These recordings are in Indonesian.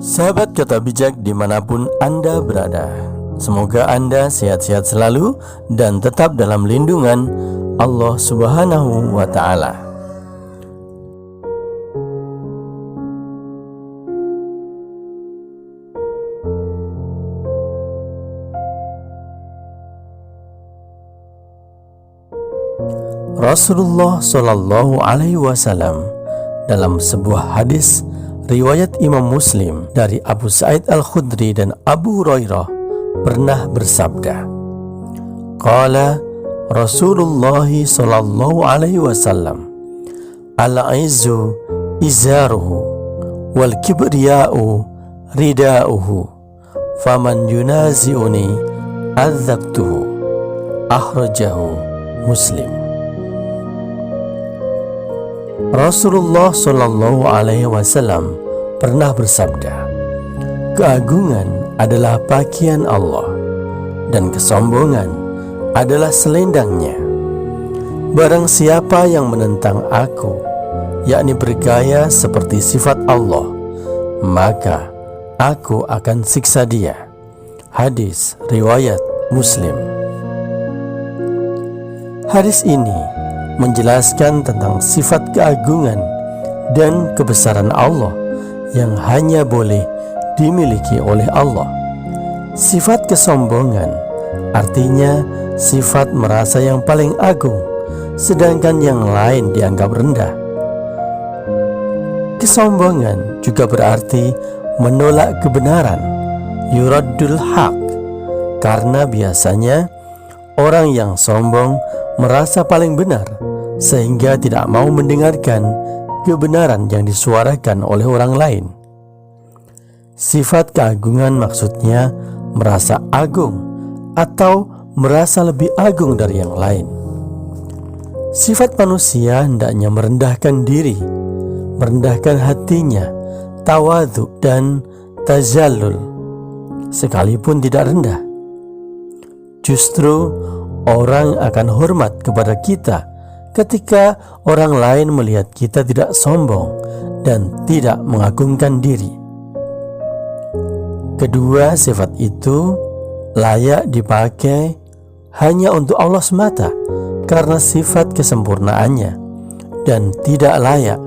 Sahabat Kata Bijak dimanapun Anda berada, semoga Anda sehat-sehat selalu dan tetap dalam lindungan Allah Subhanahu wa Ta'ala. Rasulullah Shallallahu Alaihi Wasallam dalam sebuah hadis riwayat Imam Muslim dari Abu Sa'id Al-Khudri dan Abu Hurairah pernah bersabda, qala Rasulullah Shallallahu Alaihi Wasallam, al-izzu izaruhu wal kibriya'u rida'uhu faman yunazi'uni adzabtuhu, akhrajahu Muslim. Rasulullah Shallallahu Alaihi Wasallam pernah bersabda, keagungan adalah pakaian Allah dan kesombongan adalah selendangnya. Barang siapa yang menentang aku, yakni bergaya seperti sifat Allah, maka aku akan siksa dia. Hadis riwayat Muslim. Hadis ini menjelaskan tentang sifat keagungan dan kebesaran Allah yang hanya boleh dimiliki oleh Allah. Sifat kesombongan artinya sifat merasa yang paling agung, sedangkan yang lain dianggap rendah. Kesombongan juga berarti menolak kebenaran, yuraddul haq, karena biasanya orang yang sombong merasa paling benar sehingga tidak mau mendengarkan kebenaran yang disuarakan oleh orang lain. Sifat keagungan maksudnya merasa agung atau merasa lebih agung dari yang lain. Sifat manusia hendaknya merendahkan diri, merendahkan hatinya, tawadhu dan tazallul, sekalipun tidak rendah. Justru orang akan hormat kepada kita ketika orang lain melihat kita tidak sombong dan tidak mengagungkan diri. Kedua sifat itu layak dipakai hanya untuk Allah semata karena sifat kesempurnaannya, dan tidak layak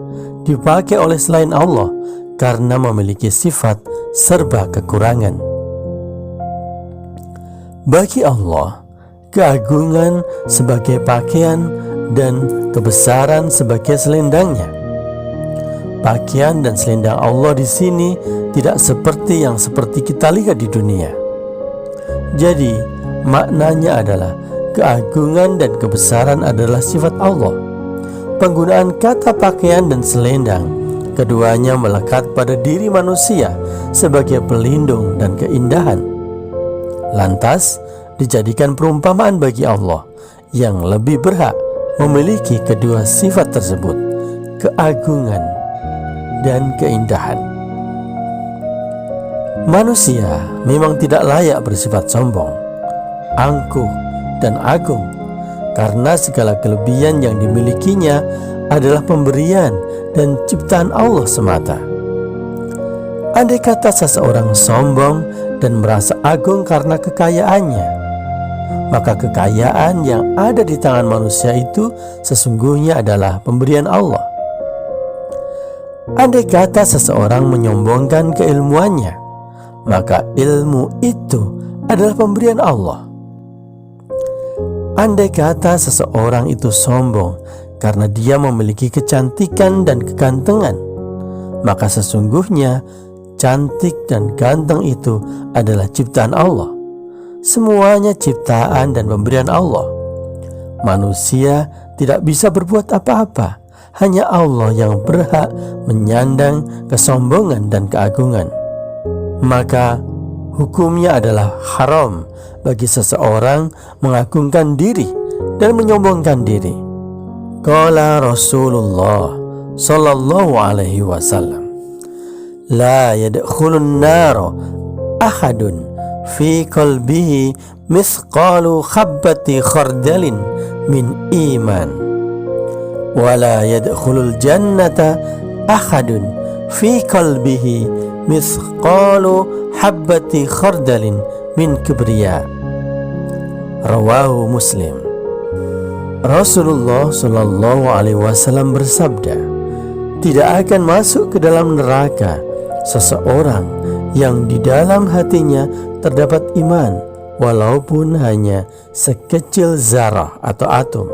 dipakai oleh selain Allah karena memiliki sifat serba kekurangan. Bagi Allah, keagungan sebagai pakaian dan kebesaran sebagai selendangnya. Pakaian dan selendang Allah di sini tidak seperti yang seperti kita lihat di dunia. Jadi, maknanya adalah keagungan dan kebesaran adalah sifat Allah. Penggunaan kata pakaian dan selendang, keduanya melekat pada diri manusia sebagai pelindung dan keindahan. Lantas, dijadikan perumpamaan bagi Allah yang lebih berhak memiliki kedua sifat tersebut, keagungan dan keindahan. Manusia memang tidak layak bersifat sombong, angkuh dan agung karena segala kelebihan yang dimilikinya adalah pemberian dan ciptaan Allah semata. Andai kata seseorang sombong dan merasa agung karena kekayaannya, maka kekayaan yang ada di tangan manusia itu sesungguhnya adalah pemberian Allah. Andai kata seseorang menyombongkan keilmuannya, maka ilmu itu adalah pemberian Allah. Andai kata seseorang itu sombong karena dia memiliki kecantikan dan kegantengan, maka sesungguhnya cantik dan ganteng itu adalah ciptaan Allah. Semuanya ciptaan dan pemberian Allah. Manusia tidak bisa berbuat apa-apa. Hanya Allah yang berhak menyandang kesombongan dan keagungan. Maka hukumnya adalah haram bagi seseorang mengagungkan diri dan menyombongkan diri. Qala Rasulullah Sallallahu Alaihi Wasallam, la yadkhulun nara ahadun fi qalbihi mithqalu khabbati khardalin min iman, wa la yadkhulul jannata ahadun fi qalbihi mithqalu habbati khardalin min kibriya. Rawahu Muslim. Rasulullah Shallallahu Alaihi Wasallam bersabda, tidak akan masuk ke dalam neraka seseorang yang di dalam hatinya terdapat iman, walaupun hanya sekecil zarah atau atom.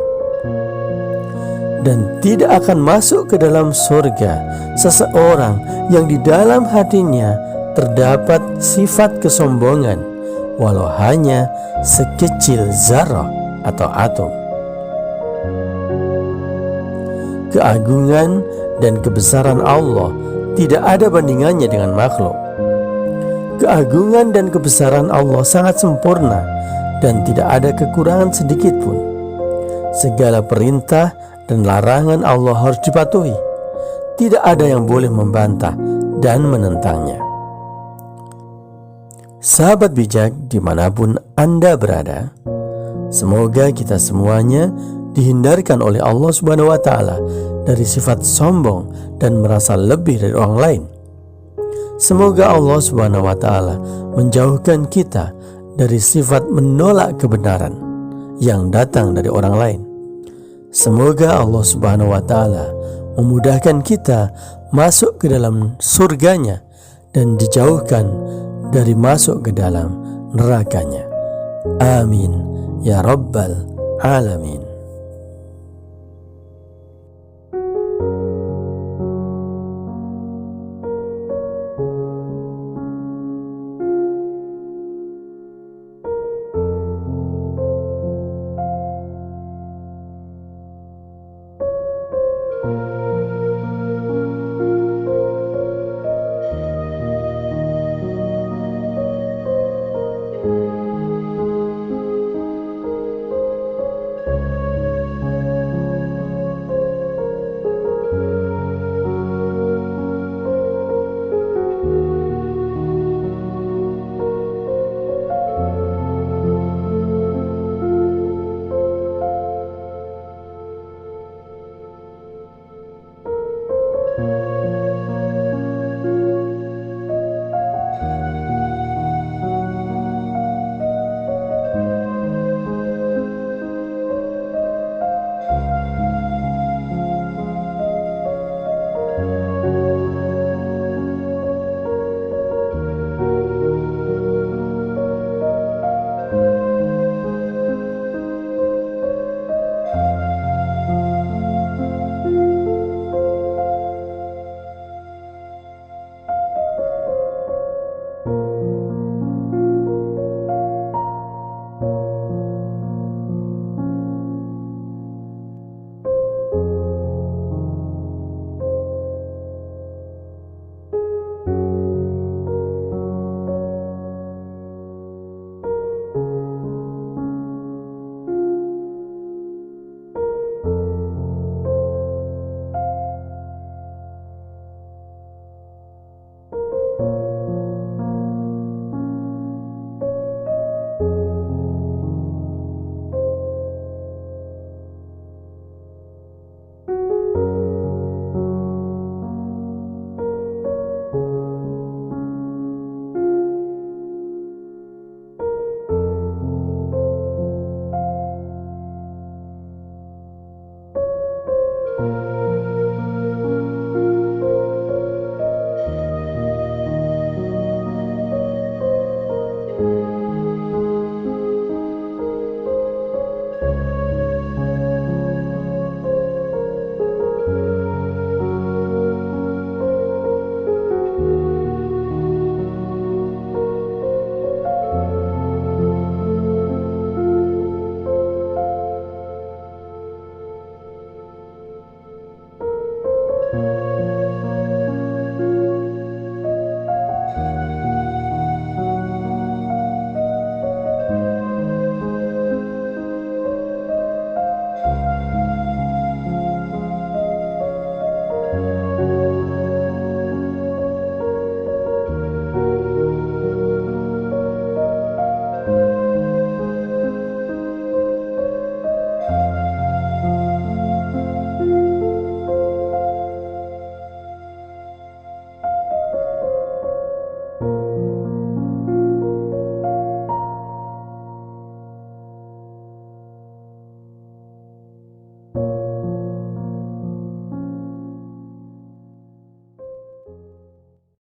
Dan tidak akan masuk ke dalam surga seseorang yang di dalam hatinya terdapat sifat kesombongan, walau hanya sekecil zarah atau atom. Keagungan dan kebesaran Allah tidak ada bandingannya dengan makhluk. Keagungan dan kebesaran Allah sangat sempurna dan tidak ada kekurangan sedikit pun. Segala perintah dan larangan Allah harus dipatuhi. Tidak ada yang boleh membantah dan menentangnya. Sahabat bijak dimanapun Anda berada, semoga kita semuanya dihindarkan oleh Allah Subhanahu wa Ta'ala dari sifat sombong dan merasa lebih dari orang lain. Semoga Allah Subhanahu wa Ta'ala menjauhkan kita dari sifat menolak kebenaran yang datang dari orang lain. Semoga Allah Subhanahu wa Ta'ala memudahkan kita masuk ke dalam surganya dan dijauhkan dari masuk ke dalam nerakanya. Amin ya rabbal alamin.